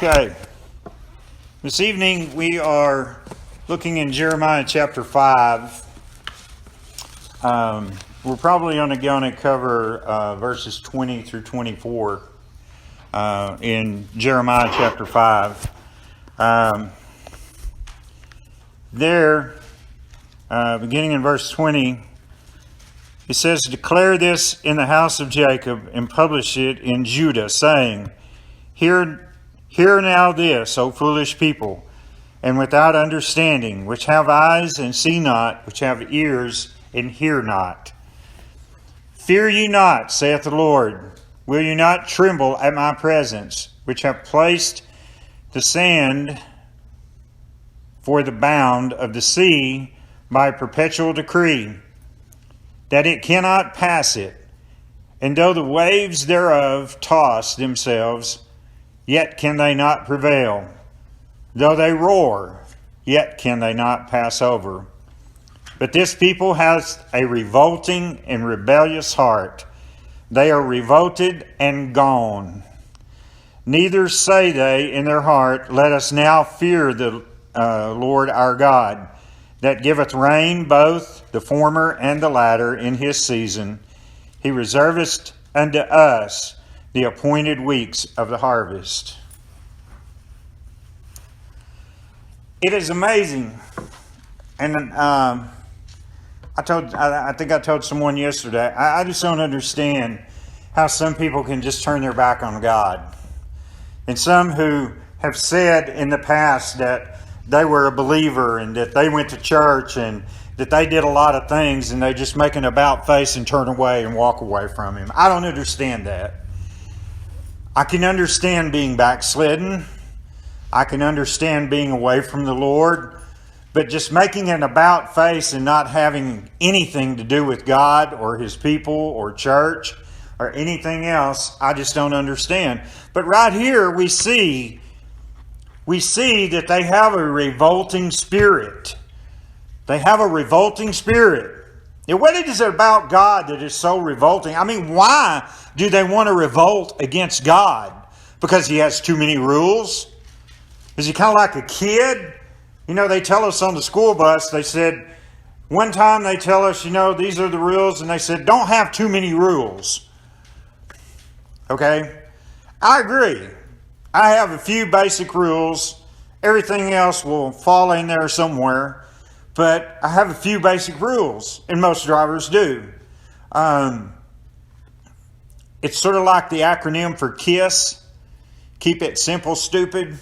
Okay. This evening we are looking in Jeremiah chapter 5. We're probably only going to cover verses 20 through 24 in Jeremiah chapter 5. Beginning in verse 20, it says, "Declare this in the house of Jacob and publish it in Judah, saying, Hear now this, O foolish people, and without understanding, which have eyes and see not, which have ears and hear not. Fear ye not, saith the Lord. Will you not tremble at my presence, which have placed the sand for the bound of the sea by perpetual decree, that it cannot pass it? And though the waves thereof toss themselves, yet can they not prevail. Though they roar, yet can they not pass over. But this people has a revolting and rebellious heart. They are revolted and gone. Neither say they in their heart, Let us now fear the Lord our God, that giveth rain both the former and the latter in his season. He reserveth unto us the appointed weeks of the harvest." It is amazing, and I think I told someone yesterday, I just don't understand how some people can just turn their back on God. And some who have said in the past that they were a believer and that they went to church and that they did a lot of things, and they just make an about face and turn away and walk away from Him. I don't understand that. I can understand being backslidden. I can understand being away from the Lord. But just making an about face and not having anything to do with God or His people or church or anything else, I just don't understand. But right here we see that they have a revolting spirit. They have a revolting spirit. And what is it about God that is so revolting? I mean, why do they want to revolt against God? Because He has too many rules? Is He kind of like a kid? You know, they tell us on the school bus, they said, one time they tell us, these are the rules, and they said, don't have too many rules. Okay? I agree. I have a few basic rules. Everything else will fall in there somewhere. But I have a few basic rules, and most drivers do. It's sort of like the acronym for KISS. Keep it simple, stupid.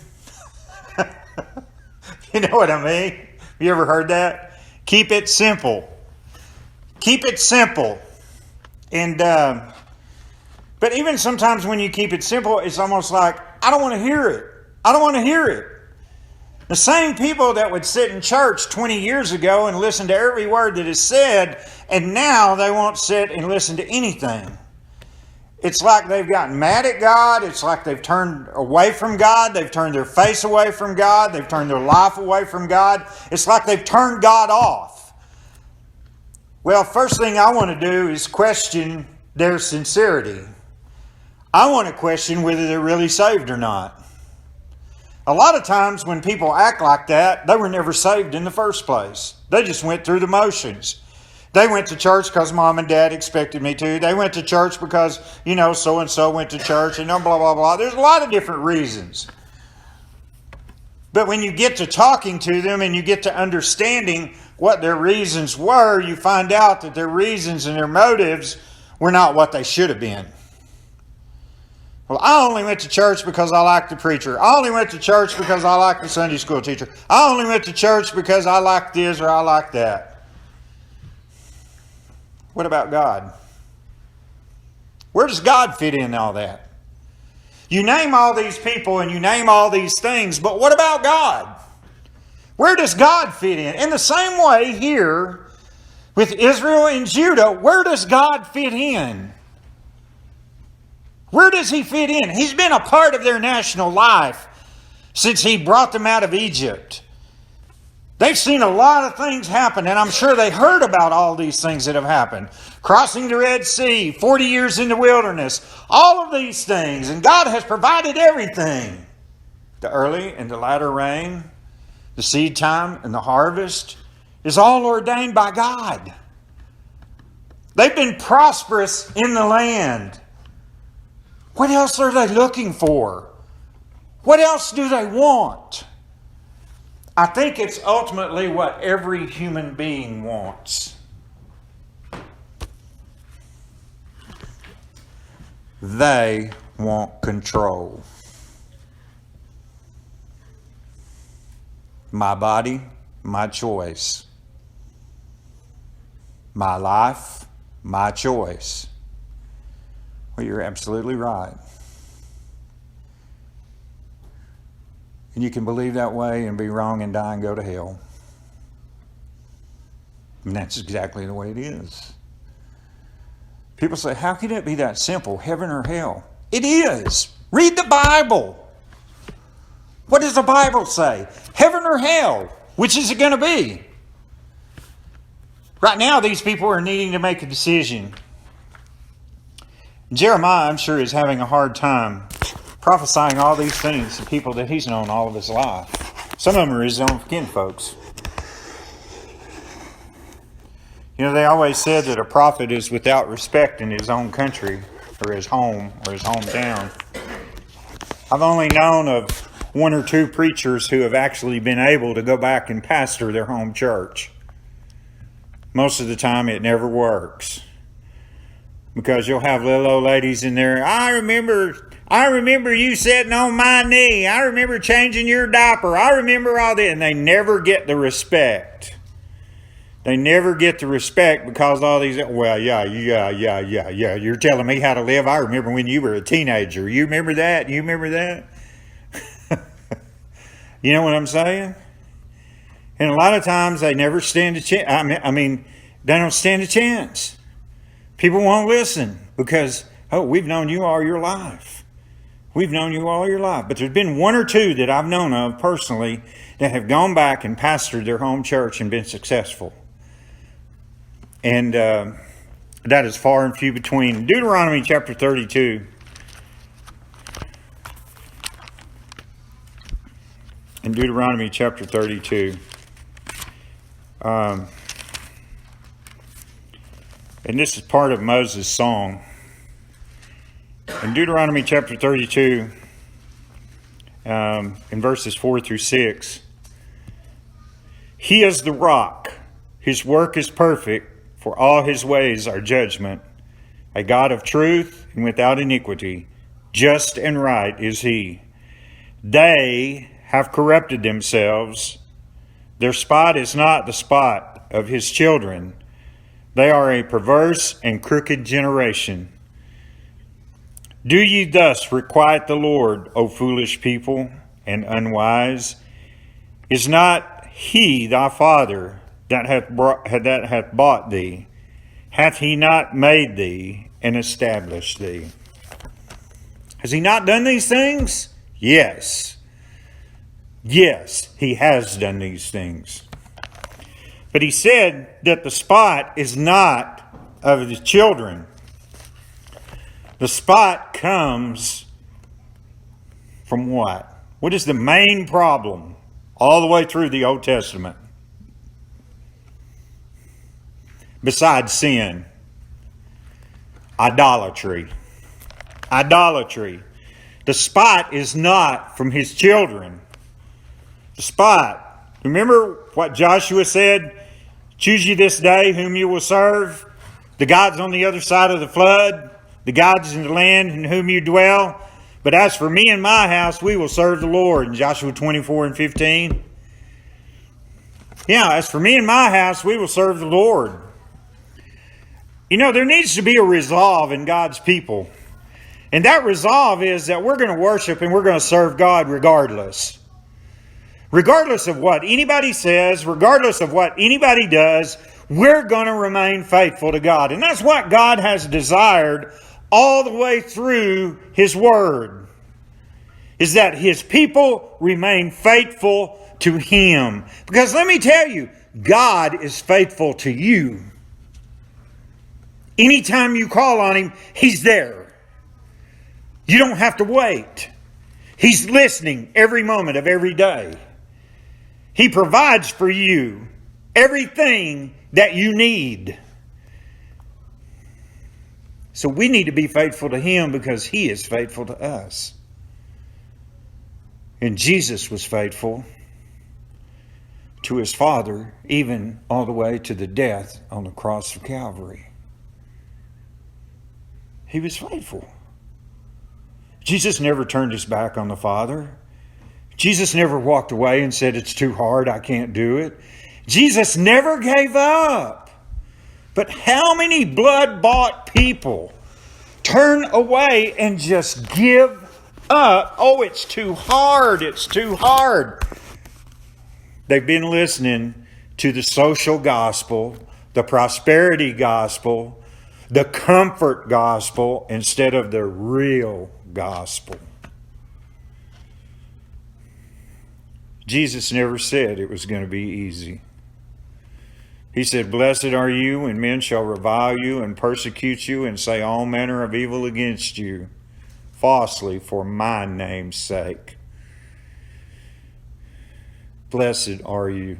You know what I mean? You ever heard that? Keep it simple. Keep it simple. And but even sometimes when you keep it simple, it's almost like, I don't want to hear it. I don't want to hear it. The same people that would sit in church 20 years ago and listen to every word that is said, and now they won't sit and listen to anything. It's like they've gotten mad at God. It's like they've turned away from God. They've turned their face away from God. They've turned their life away from God. It's like they've turned God off. Well, first thing I want to do is question their sincerity. I want to question whether they're really saved or not. A lot of times when people act like that, they were never saved in the first place. They just went through the motions. They went to church because mom and dad expected me to. They went to church because, so-and-so went to church and blah, blah, blah. There's a lot of different reasons. But when you get to talking to them and you get to understanding what their reasons were, you find out that their reasons and their motives were not what they should have been. Well, I only went to church because I liked the preacher. I only went to church because I liked the Sunday school teacher. I only went to church because I liked this or I liked that. What about God? Where does God fit in all that? You name all these people and you name all these things, but what about God? Where does God fit in? In the same way here with Israel and Judah, where does God fit in? Where does He fit in? He's been a part of their national life since He brought them out of Egypt. They've seen a lot of things happen, and I'm sure they heard about all these things that have happened. Crossing the Red Sea, 40 years in the wilderness, all of these things, and God has provided everything. the early and the latter rain, the seed time and the harvest is all ordained by God. They've been prosperous in the land. What else are they looking for? What else do they want? I think it's ultimately what every human being wants. They want control. My body, my choice. My life, my choice. Well, you're absolutely right. And you can believe that way and be wrong and die and go to hell. And that's exactly the way it is. People say, how can it be that simple? Heaven or hell? It is. Read the Bible. What does the Bible say? Heaven or hell? Which is it going to be? Right now, these people are needing to make a decision. Jeremiah, I'm sure, is having a hard time prophesying all these things to people that he's known all of his life. Some of them are his own kin folks. You know, they always said that a prophet is without respect in his own country or his home or his hometown. I've only known of one or two preachers who have actually been able to go back and pastor their home church. Most of the time it never works. Because you'll have little old ladies in there, I remember you sitting on my knee. I remember changing your diaper. I remember all that. And they never get the respect. They never get the respect because all these, well, yeah. You're telling me how to live. I remember when you were a teenager. You remember that? You remember that? You know what I'm saying? And a lot of times they never stand a chance. I mean, they don't stand a chance. People won't listen because, we've known you all your life. We've known you all your life. But there's been one or two that I've known of personally that have gone back and pastored their home church and been successful. And that is far and few between. Deuteronomy chapter 32. In Deuteronomy chapter 32. And this is part of Moses' song. In Deuteronomy chapter 32, in verses 4 through 6, He is the rock. His work is perfect, for all his ways are judgment. A God of truth and without iniquity, just and right is he. They have corrupted themselves. Their spot is not the spot of his children. They are a perverse and crooked generation. Do ye thus requite the Lord, O foolish people, and unwise? Is not he thy father that hath bought thee? Hath he not made thee and established thee? Has he not done these things? Yes. Yes, he has done these things. But he said that the spot is not of the children. The spot comes from what? What is the main problem all the way through the Old Testament? Besides sin, idolatry. Idolatry. The spot is not from his children. The spot. Remember what Joshua said? Choose ye this day whom you will serve. The gods on the other side of the flood. The gods in the land in whom you dwell. But as for me and my house, we will serve the Lord. In Joshua 24:15. Yeah, as for me and my house, we will serve the Lord. You know, there needs to be a resolve in God's people. And that resolve is that we're going to worship and we're going to serve God regardless. Regardless of what anybody says, regardless of what anybody does, we're going to remain faithful to God. And that's what God has desired all the way through His Word. Is that His people remain faithful to Him. Because let me tell you, God is faithful to you. Anytime you call on Him, He's there. You don't have to wait. He's listening every moment of every day. He provides for you everything that you need. So we need to be faithful to Him because He is faithful to us. And Jesus was faithful to His Father, even all the way to the death on the cross of Calvary. He was faithful. Jesus never turned His back on the Father. Jesus never walked away and said, it's too hard, I can't do it. Jesus never gave up. But how many blood-bought people turn away and just give up? Oh, it's too hard. It's too hard. They've been listening to the social gospel, the prosperity gospel, the comfort gospel, instead of the real gospel. Jesus never said it was going to be easy. He said, blessed are you when men shall revile you and persecute you and say all manner of evil against you, falsely for my name's sake. Blessed are you.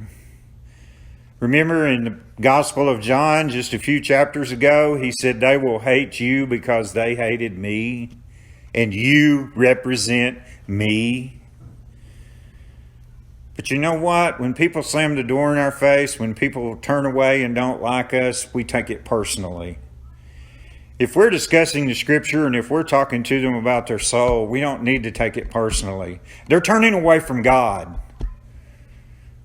Remember in the Gospel of John, just a few chapters ago, He said, they will hate you because they hated me, and you represent me. But you know what? When people slam the door in our face, when people turn away and don't like us, we take it personally. If we're discussing the Scripture and if we're talking to them about their soul, we don't need to take it personally. They're turning away from God.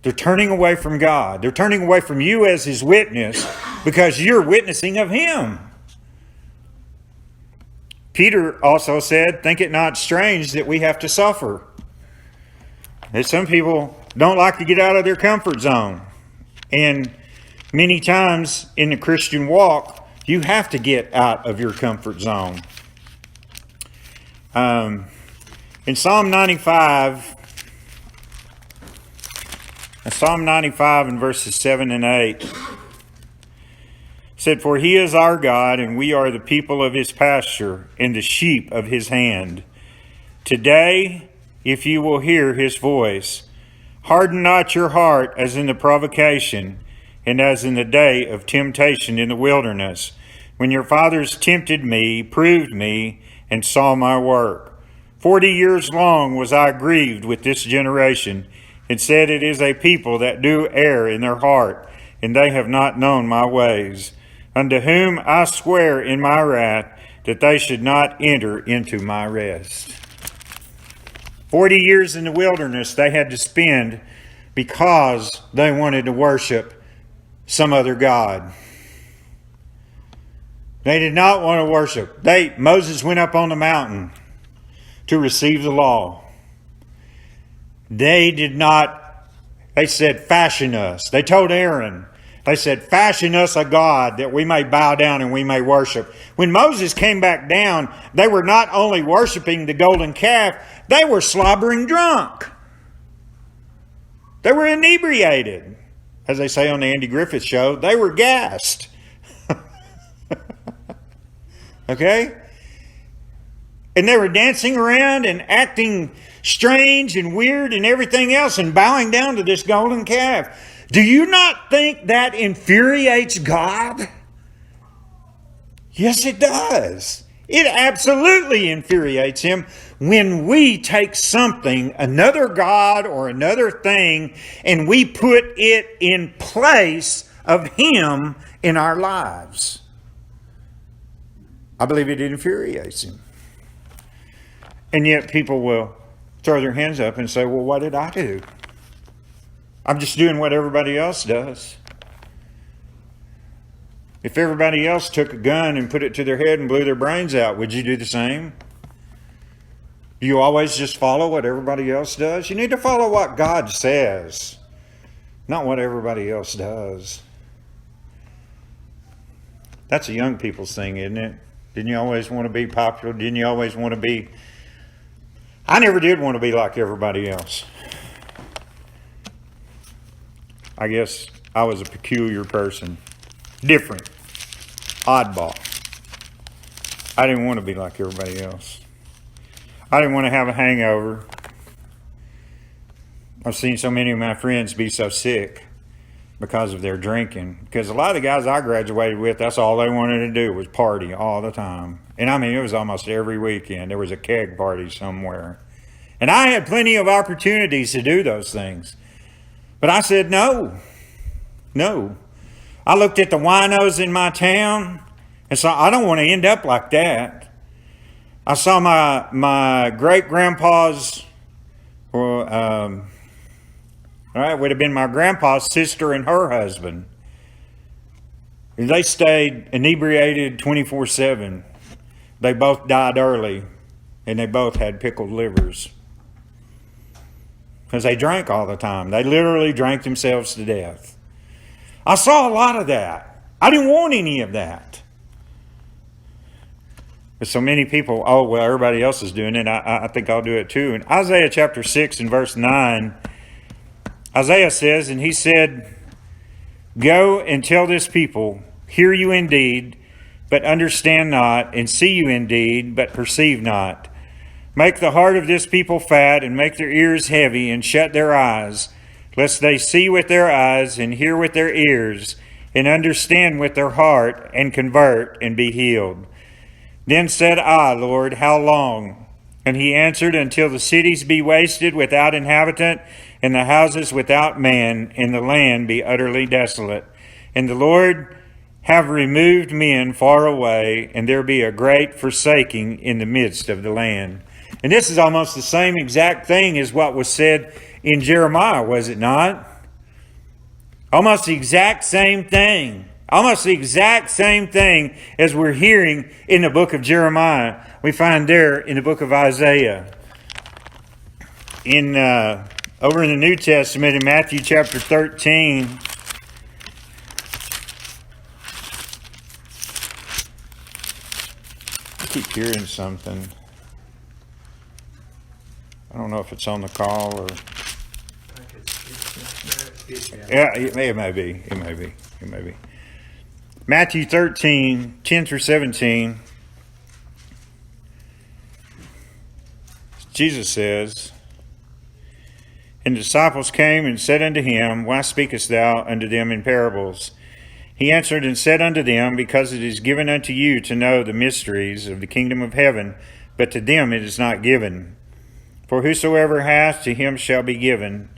They're turning away from God. They're turning away from you as His witness because you're witnessing of Him. Peter also said, think it not strange that we have to suffer. That some people don't like to get out of their comfort zone. And many times in the Christian walk, you have to get out of your comfort zone. In Psalm 95 in verses 7 and 8, said, for He is our God, and we are the people of His pasture, and the sheep of His hand. Today, if you will hear His voice, harden not your heart as in the provocation, and as in the day of temptation in the wilderness, when your fathers tempted me, proved me, and saw my work. 40 years long was I grieved with this generation, and said, it is a people that do err in their heart, and they have not known my ways, unto whom I swear in my wrath that they should not enter into my rest. 40 years in the wilderness they had to spend because they wanted to worship some other god. They did not want to worship. Moses went up on the mountain to receive the law. They said, fashion us. They told Aaron, they said, fashion us a god that we may bow down and we may worship. When Moses came back down, they were not only worshiping the golden calf, they were slobbering drunk. They were inebriated. As they say on the Andy Griffith Show, they were gassed. Okay? And they were dancing around and acting strange and weird and everything else and bowing down to this golden calf. Do you not think that infuriates God? Yes, it does. It absolutely infuriates Him when we take something, another god or another thing, and we put it in place of Him in our lives. I believe it infuriates Him. And yet people will throw their hands up and say, well, what did I do? I'm just doing what everybody else does. If everybody else took a gun and put it to their head and blew their brains out, would you do the same? Do you always just follow what everybody else does? You need to follow what God says, not what everybody else does. That's a young people's thing, isn't it? Didn't you always want to be popular? Didn't you always want to be... I never did want to be like everybody else. I guess I was a peculiar person. Different. Oddball. I didn't want to be like everybody else. I didn't want to have a hangover. I've seen so many of my friends be so sick because of their drinking. Because a lot of the guys I graduated with, that's all they wanted to do was party all the time. And I mean, it was almost every weekend. There was a keg party somewhere. And I had plenty of opportunities to do those things. But I said, no. I looked at the winos in my town and saw, I don't want to end up like that. I saw my great-grandpa's, it would have been my grandpa's sister and her husband. They stayed inebriated 24/7. They both died early, and they both had pickled livers. Because they drank all the time. They literally drank themselves to death. I saw a lot of that. I didn't want any of that. But so many people, oh, well, everybody else is doing it. I think I'll do it too. In Isaiah chapter 6 and verse 9, Isaiah says, and he said, "Go and tell this people, hear you indeed, but understand not, and see you indeed, but perceive not. Make the heart of this people fat, and make their ears heavy, and shut their eyes, lest they see with their eyes, and hear with their ears, and understand with their heart, and convert, and be healed. Then said I, Lord, how long? And he answered, until the cities be wasted without inhabitant, and the houses without man, and the land be utterly desolate. And the Lord have removed men far away, and there be a great forsaking in the midst of the land." And this is almost the same exact thing as what was said in Jeremiah, was it not? Almost the exact same thing. Almost the exact same thing as we're hearing in the book of Jeremiah. We find there in the book of Isaiah. Over in the New Testament, in Matthew chapter 13, I keep hearing something. I don't know if it's on the call or... Yeah, it may be. Matthew 13, 10 through 17. Jesus says, "And the disciples came and said unto him, Why speakest thou unto them in parables? He answered and said unto them, Because it is given unto you to know the mysteries of the kingdom of heaven, but to them it is not given. For whosoever hath, to him shall be given,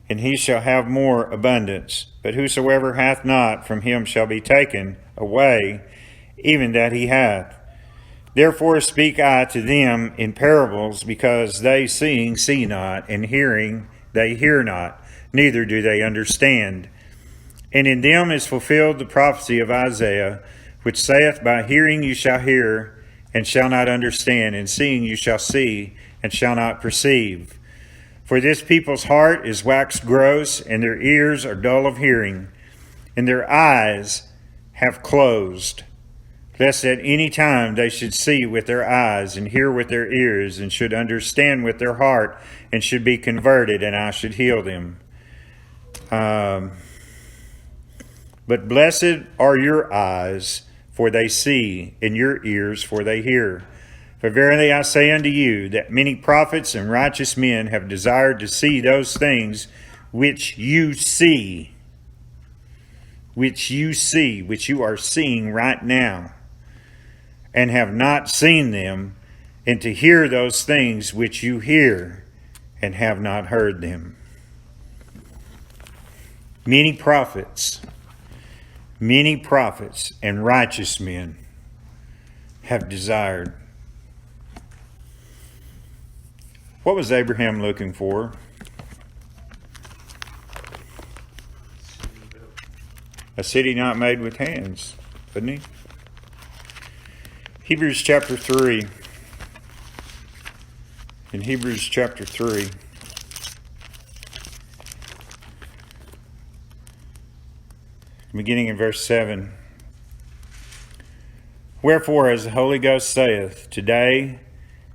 and he shall have more abundance. But whosoever hath not, from him shall be taken away, even that he hath. Therefore speak I to them in parables, because they seeing see not, and hearing they hear not, neither do they understand. And in them is fulfilled the prophecy of Isaiah, which saith, By hearing you shall hear, and shall not understand, and seeing you shall see, and shall not perceive. For this people's heart is waxed gross, and their ears are dull of hearing, and their eyes have closed, lest at any time they should see with their eyes, and hear with their ears, and should understand with their heart, and should be converted, and I should heal them. But blessed are your eyes, for they see, and your ears, for they hear. For verily I say unto you, that many prophets and righteous men have desired to see those things which you see, which you are seeing right now, and have not seen them, and to hear those things which you hear, and have not heard them. Many prophets and righteous men have desired. What was Abraham looking for? A city not made with hands, wasn't he? Hebrews chapter 3. In Hebrews chapter 3. Beginning in verse 7. Wherefore, as the Holy Ghost saith, Today,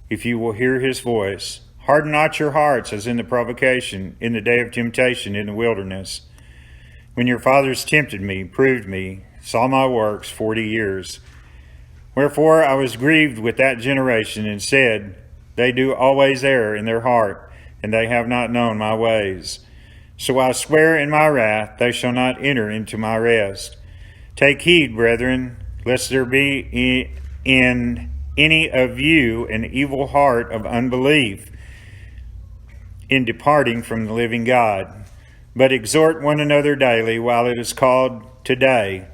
if you will hear his voice, harden not your hearts as in the provocation, in the day of temptation in the wilderness, when your fathers tempted me, proved me, saw my works 40 years. Wherefore I was grieved with that generation, and said, They do always err in their heart, and they have not known my ways. So I swear in my wrath, they shall not enter into my rest. Take heed, brethren, lest there be in any of you an evil heart of unbelief in departing from the living God. But exhort one another daily while it is called today,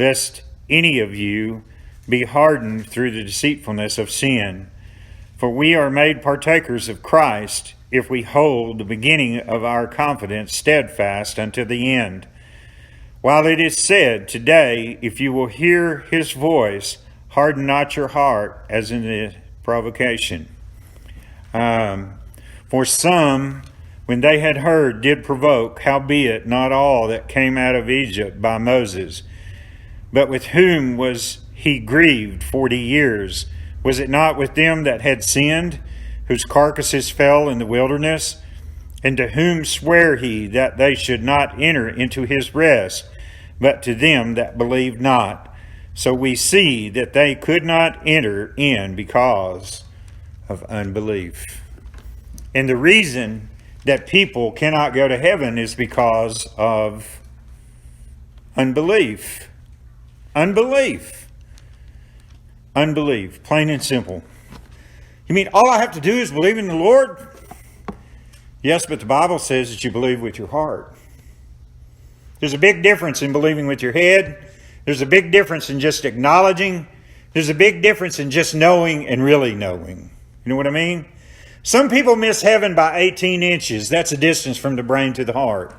lest any of you be hardened through the deceitfulness of sin. For we are made partakers of Christ, if we hold the beginning of our confidence steadfast unto the end. While it is said, today, if you will hear his voice, harden not your heart as in the provocation. For some, when they had heard, did provoke, howbeit not all that came out of Egypt by Moses. But with whom was he grieved 40 years? Was it not with them that had sinned, whose carcasses fell in the wilderness? And to whom sware he that they should not enter into his rest, but to them that believed not? So we see that they could not enter in because of unbelief. And the reason that people cannot go to heaven is because of unbelief. Unbelief. Unbelief, plain and simple. You mean all I have to do is believe in the Lord? Yes, but the Bible says that you believe with your heart. There's a big difference in believing with your head. There's a big difference in just acknowledging. There's a big difference in just knowing and really knowing. You know what I mean? Some people miss heaven by 18 inches. That's the distance from the brain to the heart.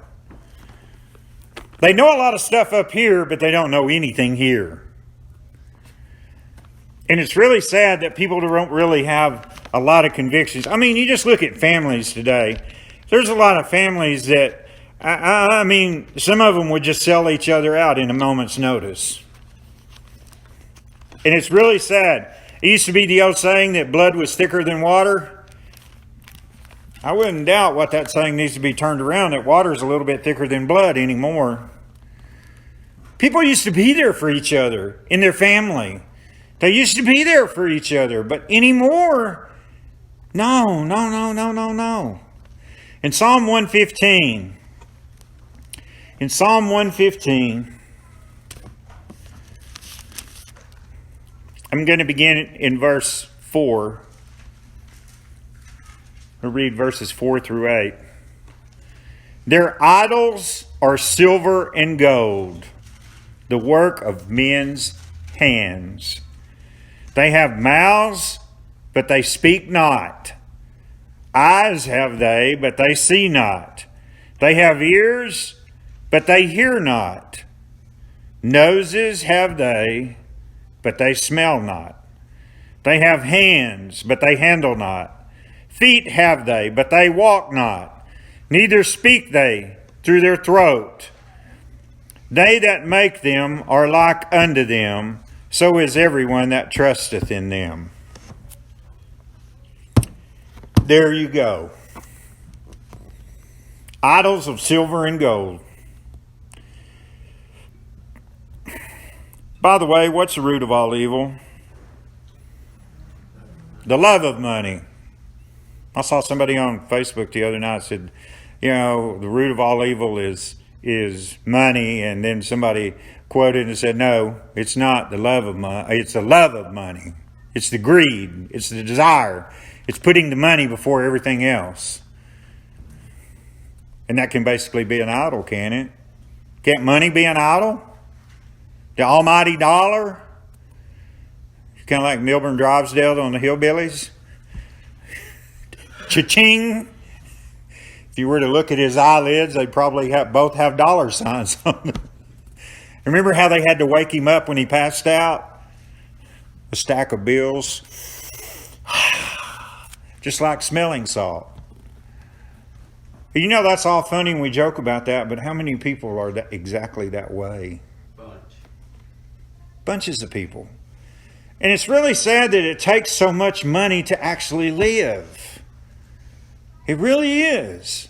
They know a lot of stuff up here, but they don't know anything here. And it's really sad that people don't really have a lot of convictions. I mean, you just look at families today. There's a lot of families that, I mean, some of them would just sell each other out in a moment's notice. And it's really sad. It used to be the old saying that blood was thicker than water. I wouldn't doubt what that saying needs to be turned around, that water is a little bit thicker than blood anymore. People used to be there for each other in their family. They used to be there for each other, but anymore, no. In Psalm 115, I'm going to begin in verse 4. I'll read verses 4 through 8. Their idols are silver and gold, the work of men's hands. They have mouths, but they speak not. Eyes have they, but they see not. They have ears, but they hear not. Noses have they, but they smell not. They have hands, but they handle not. Feet have they, but they walk not. Neither speak they through their throat. They that make them are like unto them, so is everyone that trusteth in them. There you go. Idols of silver and gold. By the way, what's the root of all evil? The love of money. I saw somebody on Facebook the other night said, you know, the root of all evil is money, and then somebody quoted and said, no, it's not the love of money. It's the love of money. It's the greed. It's the desire. It's putting the money before everything else. And that can basically be an idol, can it? Can't money be an idol? The almighty dollar? Kind of like Milburn Drivesdale on the Hillbillies. Cha-ching. If you were to look at his eyelids, they'd probably both have dollar signs on them. Remember how they had to wake him up when he passed out? A stack of bills. Just like smelling salt. You know, that's all funny and we joke about that, but how many people are exactly that way? Bunches of people. And it's really sad that it takes so much money to actually live. It really is.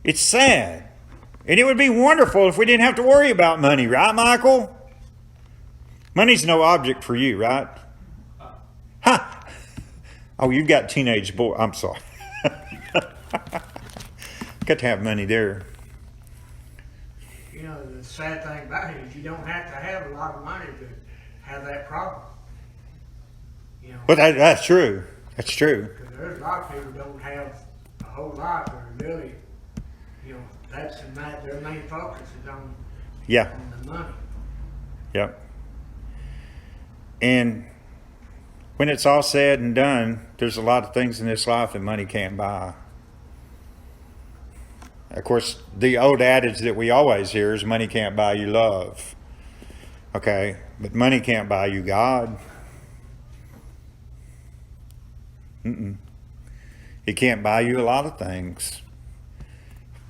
It's sad. And it would be wonderful if we didn't have to worry about money, right, Michael? Money's no object for you, right? Huh. Oh, you've got teenage boy. I'm sorry. Got to have money there. You know, the sad thing about it is you don't have to have a lot of money to have that problem. You know, But that's true. That's true. because there's a lot of people don't have a whole lot, but really, you know, that's their main focus is on Yeah. the money. Yep. And when it's all said and done, there's a lot of things in this life that money can't buy. Of course, the old adage that we always hear is money can't buy you love. Okay? But money can't buy you God. It can't buy you a lot of things.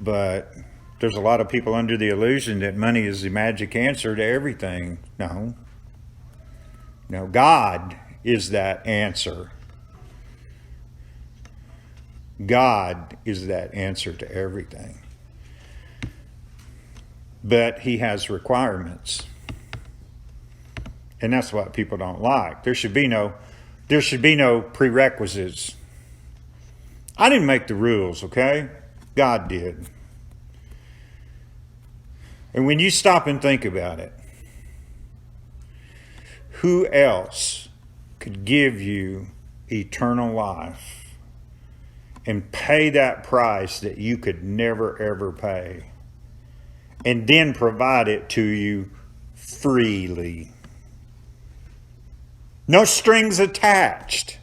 But there's a lot of people under the illusion that money is the magic answer to everything. No. No, God is that answer. God is that answer to everything. But he has requirements. And that's what people don't like. There should be no prerequisites. I didn't make the rules, okay? God did. And when you stop and think about it, who else could give you eternal life and pay that price that you could never ever pay, and then provide it to you freely? No strings attached.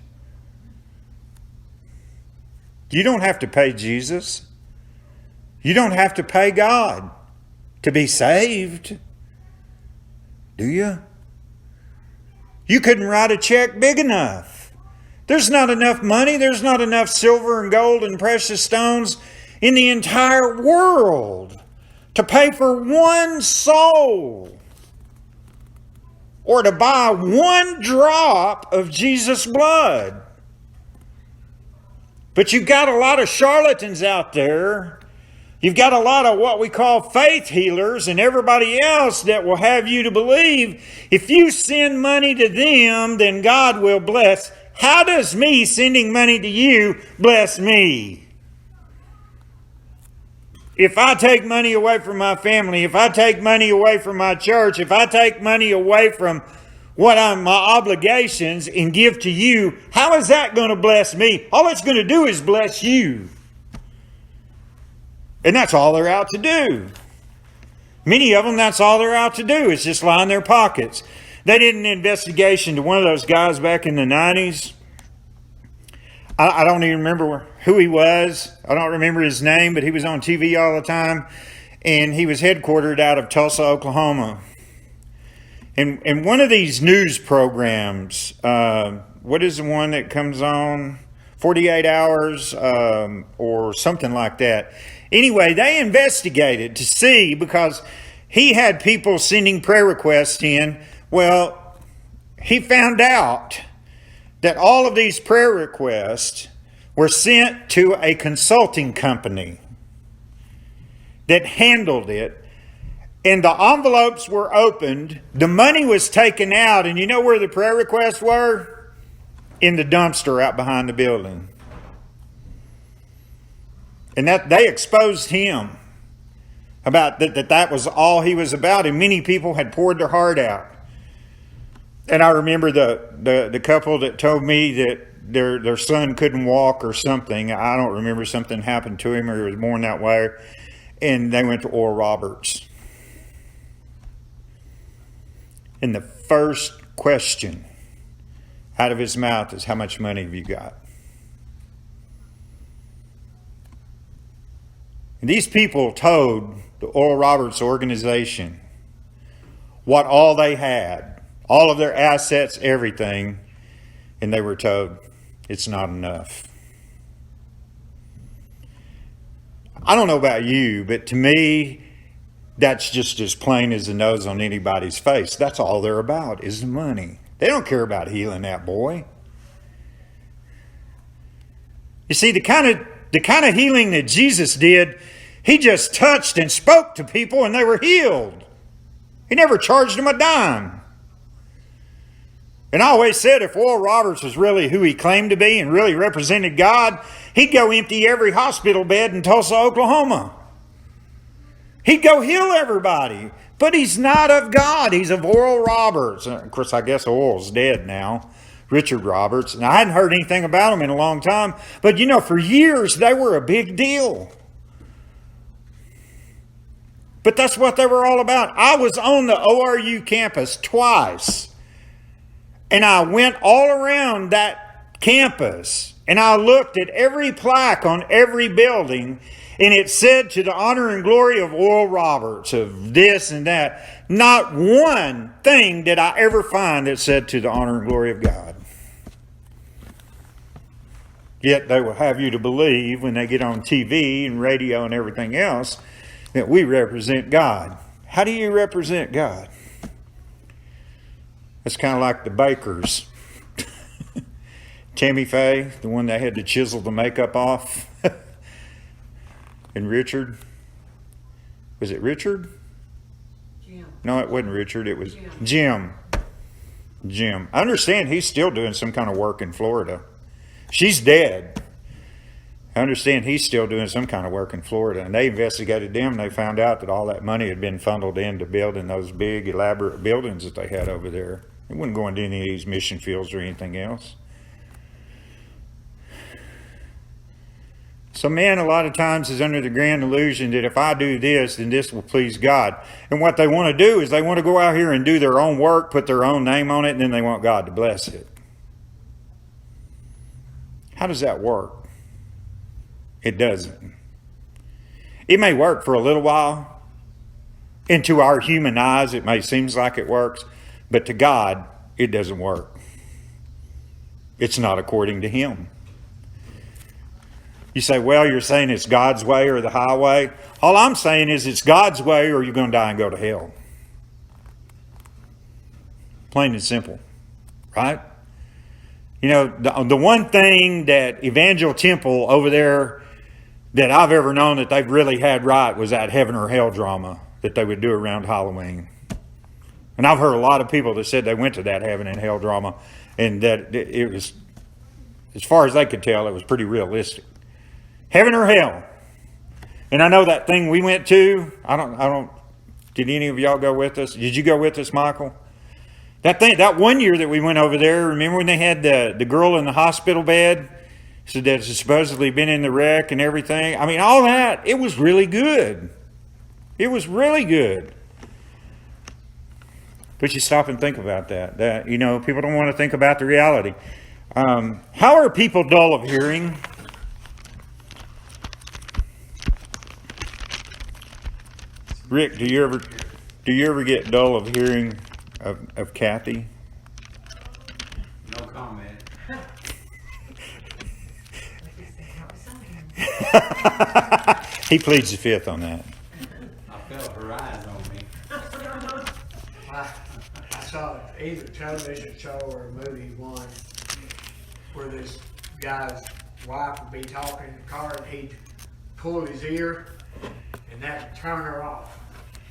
You don't have to pay Jesus. You don't have to pay God to be saved. Do you? You couldn't write a check big enough. There's not enough money. There's not enough silver and gold and precious stones in the entire world to pay for one soul or to buy one drop of Jesus' blood. But you've got a lot of charlatans out there. You've got a lot of what we call faith healers and everybody else that will have you to believe if you send money to them, then God will bless. How does me sending money to you bless me? If I take money away from my family, if I take money away from my church, if I take money away from my obligations and give to you, how is that going to bless me? All it's going to do is bless you. And that's all they're out to do. Many of them, that's all they're out to do is just line their pockets. They did an investigation to one of those guys back in the 90s. I don't even remember who he was. I don't remember his name, but he was on TV all the time. And he was headquartered out of Tulsa, Oklahoma. And one of these news programs, what is the one that comes on? 48 Hours or something like that. Anyway, they investigated to see, because he had people sending prayer requests in. Well, he found out that all of these prayer requests were sent to a consulting company that handled it. And the envelopes were opened. The money was taken out. And you know where the prayer requests were? In the dumpster out behind the building. And that they exposed him about that was all he was about. And many people had poured their heart out. And I remember the couple that told me that their son couldn't walk or something. I don't remember, something happened to him or he was born that way. And they went to Oral Roberts. And the first question out of his mouth is, how much money have you got? And these people told the Oral Roberts organization what all they had, all of their assets, everything, and they were told it's not enough. I don't know about you, but to me, that's just as plain as the nose on anybody's face. That's all they're about, is the money. They don't care about healing that boy. You see, the kind of healing that Jesus did, he just touched and spoke to people and they were healed. He never charged them a dime. And I always said if Oral Roberts was really who he claimed to be and really represented God, he'd go empty every hospital bed in Tulsa, Oklahoma. He'd go heal everybody. But he's not of God. He's of Oral Roberts. Of course, I guess Oral's dead now. Richard Roberts. And I hadn't heard anything about him in a long time. But you know, for years, they were a big deal. But that's what they were all about. I was on the ORU campus twice. And I went all around that campus. And I looked at every plaque on every building. And it said to the honor and glory of Oral Roberts, of this and that. Not one thing did I ever find that said to the honor and glory of God. Yet they will have you to believe when they get on TV and radio and everything else that we represent God. How do you represent God? It's kind of like the bakers. Tammy Faye, the one that had to chisel the makeup off. And Richard. Was it Richard? Jim. No, it wasn't Richard. It was Jim. Jim. I understand he's still doing some kind of work in Florida. She's dead. I understand he's still doing some kind of work in Florida. And they investigated them and they found out that all that money had been funneled into building those big, elaborate buildings that they had over there. It wasn't going to any of these mission fields or anything else. So man, a lot of times is under the grand illusion that if I do this, then this will please God. And what they want to do is they want to go out here and do their own work, put their own name on it, and then they want God to bless it. How does that work? It doesn't. It may work for a little while. And to our human eyes, it may seem like it works. But to God, it doesn't work. It's not according to Him. You say, well, you're saying it's God's way or the highway. All I'm saying is it's God's way or you're going to die and go to hell. Plain and simple. Right? You know, the one thing that Evangel Temple over there that I've ever known that they've really had right was that heaven or hell drama that they would do around Halloween. And I've heard a lot of people that said they went to that heaven and hell drama and that it was, as far as they could tell, it was pretty realistic. Heaven or hell. And I know that thing we went to, I don't, did any of y'all go with us? Did you go with us, Michael? That one year that we went over there, remember when they had the girl in the hospital bed? So that had supposedly been in the wreck and everything. I mean, all that, it was really good. It was really good. But you stop and think about that. You know, people don't want to think about the reality. How are people dull of hearing? Rick, do you ever get dull of hearing of Kathy? No comment. He pleads the fifth on that. I felt her eyes on me. I saw either a television show or a movie one where this guy's wife would be talking in the car and he'd pull his ear and that would turn her off.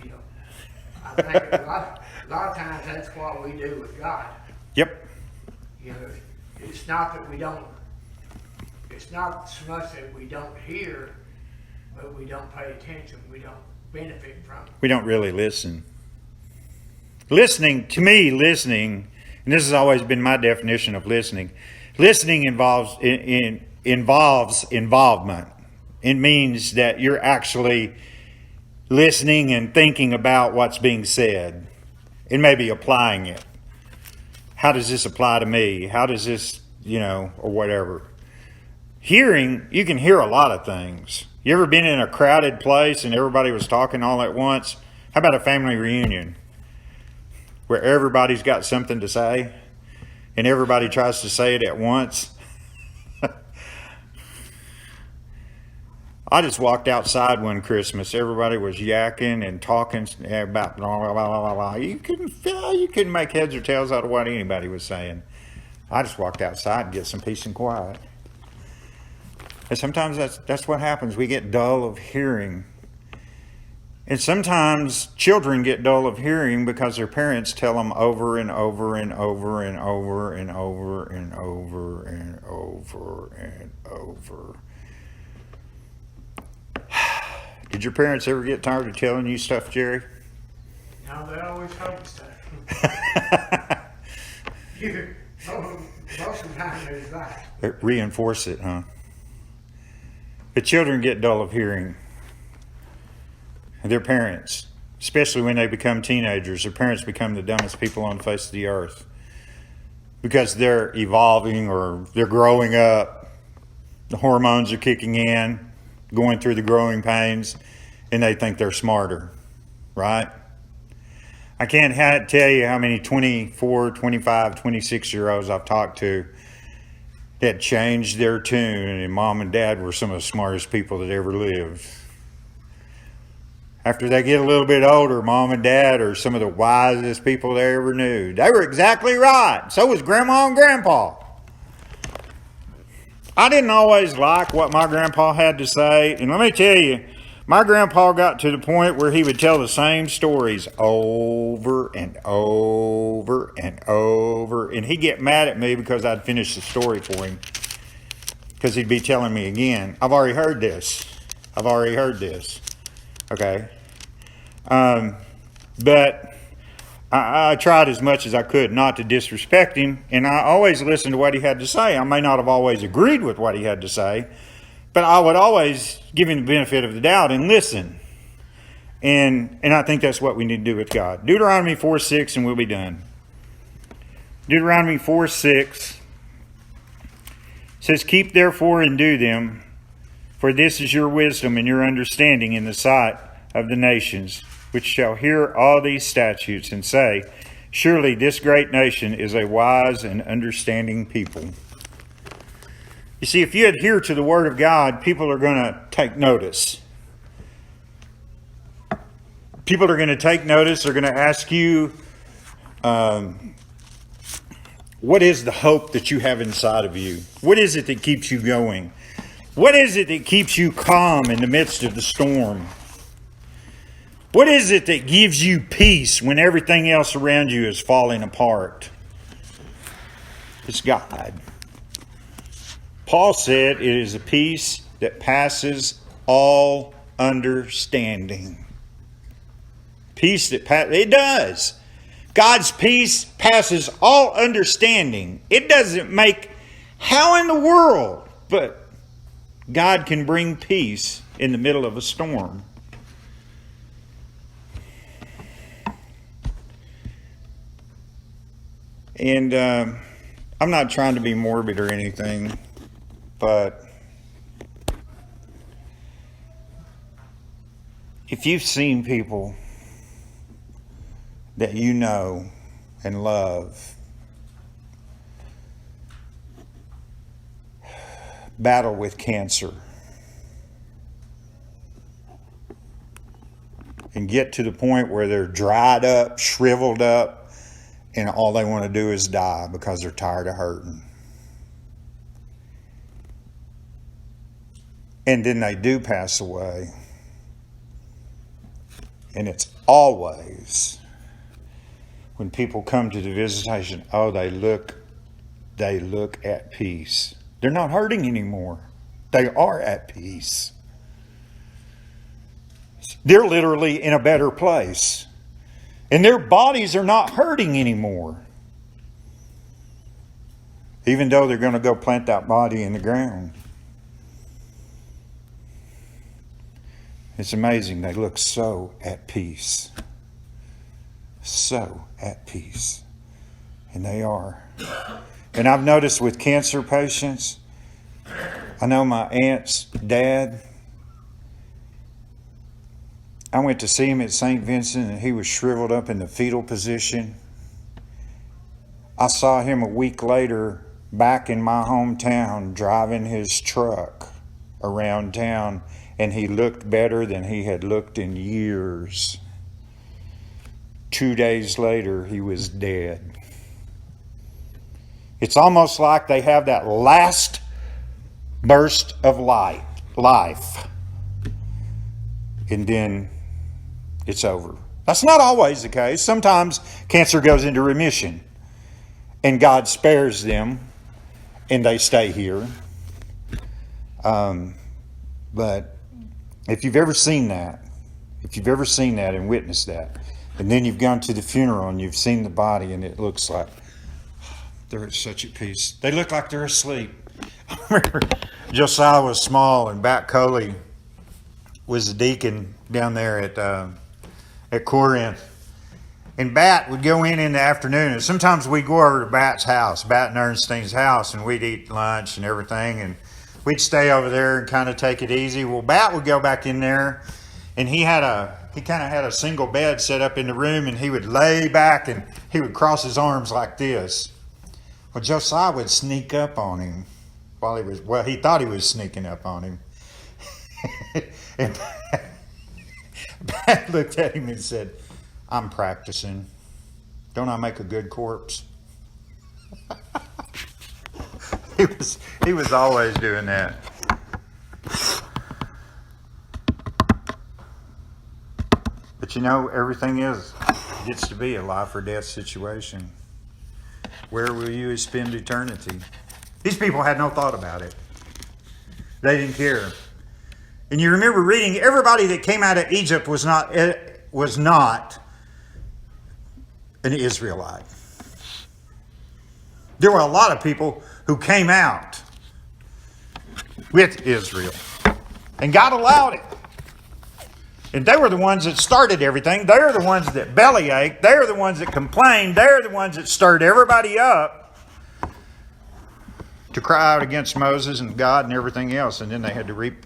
You know, I think a lot of times that's what we do with God. Yep. You know, it's not that we don't. It's not so much that we don't hear, but we don't pay attention. We don't benefit from it. We don't really listen. Listening, to me, and this has always been my definition of listening. Listening involves involvement. It means that you're actually listening and thinking about what's being said and maybe applying it. How does this apply to me? How does this, or whatever. Hearing, you can hear a lot of things. You ever been in a crowded place and everybody was talking all at once? How about a family reunion where everybody's got something to say and everybody tries to say it at once? I just walked outside one Christmas. Everybody was yakking and talking about blah, blah, blah, blah, blah. You couldn't make heads or tails out of what anybody was saying. I just walked outside and get some peace and quiet. And sometimes that's what happens. We get dull of hearing. And sometimes children get dull of hearing because their parents tell them over and over and over and over and over and over and over and over. Did your parents ever get tired of telling you stuff, Jerry? No, they always told me stuff. Most of the time it was right. Reinforce it, huh? But children get dull of hearing. Their parents, especially when they become teenagers, their parents become the dumbest people on the face of the earth because they're evolving or they're growing up. The hormones are kicking in, going through the growing pains, and they think they're smarter, right? I can't tell you how many 24, 25, 26-year-olds I've talked to that changed their tune, and mom and dad were some of the smartest people that ever lived. After they get a little bit older, mom and dad are some of the wisest people they ever knew. They were exactly right. So was grandma and grandpa. I didn't always like what my grandpa had to say. And let me tell you, my grandpa got to the point where he would tell the same stories over and over and over. And he'd get mad at me because I'd finish the story for him. Because he'd be telling me again, I've already heard this. Okay. But I tried as much as I could not to disrespect him, and I always listened to what he had to say. I may not have always agreed with what he had to say, but I would always give him the benefit of the doubt and listen. And I think that's what we need to do with God. Deuteronomy 4:6, and we'll be done. Deuteronomy 4:6 says, "Keep therefore and do them, for this is your wisdom and your understanding in the sight of the nations, which shall hear all these statutes and say, surely this great nation is a wise and understanding people." You see, if you adhere to the Word of God, people are going to take notice. People are going to take notice. They're going to ask you, what is the hope that you have inside of you? What is it that keeps you going? What is it that keeps you calm in the midst of the storm? What is it that gives you peace when everything else around you is falling apart? It's God. Paul said it is a peace that passes all understanding. Peace that it does. God's peace passes all understanding. It doesn't make how in the world, but God can bring peace in the middle of a storm. And I'm not trying to be morbid or anything, but if you've seen people that you know and love battle with cancer and get to the point where they're dried up, shriveled up, and all they want to do is die because they're tired of hurting. And then they do pass away. And it's always when people come to the visitation, oh, they look at peace. They're not hurting anymore. They are at peace. They're literally in a better place. And their bodies are not hurting anymore. Even though they're going to go plant that body in the ground. It's amazing. They look so at peace. So at peace. And they are. And I've noticed with cancer patients, I know my aunt's dad, I went to see him at St. Vincent and he was shriveled up in the fetal position. I saw him a week later back in my hometown driving his truck around town, and he looked better than he had looked in years. 2 days later, he was dead. It's almost like they have that last burst of life. And then it's over. That's not always the case. Sometimes cancer goes into remission and God spares them and they stay here. But if you've ever seen that, and witnessed that, and then you've gone to the funeral and you've seen the body and it looks like they're such at peace. They look like they're asleep. I remember Josiah was small and Bat Coley was the deacon down there at Corinth. And Bat would go in the afternoon, and sometimes we'd go over to Bat's house, Bat and Ernestine's house, and we'd eat lunch and everything, and we'd stay over there and kind of take it easy. Well, Bat would go back in there, and he kind of had a single bed set up in the room, and he would lay back and he would cross his arms like this. Well, Josiah would sneak up on him he thought he was sneaking up on him. And Bat looked at him and said, "I'm practicing. Don't I make a good corpse?" He was always doing that. But everything gets to be a life or death situation. Where will you spend eternity? These people had no thought about it. They didn't care. And you remember reading, everybody that came out of Egypt was not an Israelite. There were a lot of people who came out with Israel. And God allowed it. And they were the ones that started everything. They are the ones that bellyached. They are the ones that complained. They are the ones that stirred everybody up to cry out against Moses and God and everything else. And then they had to reap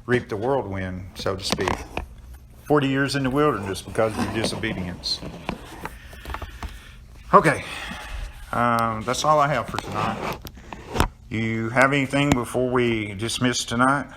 the whirlwind, so to speak. 40 years in the wilderness because of your disobedience. Okay. That's all I have for tonight. You have anything before we dismiss tonight?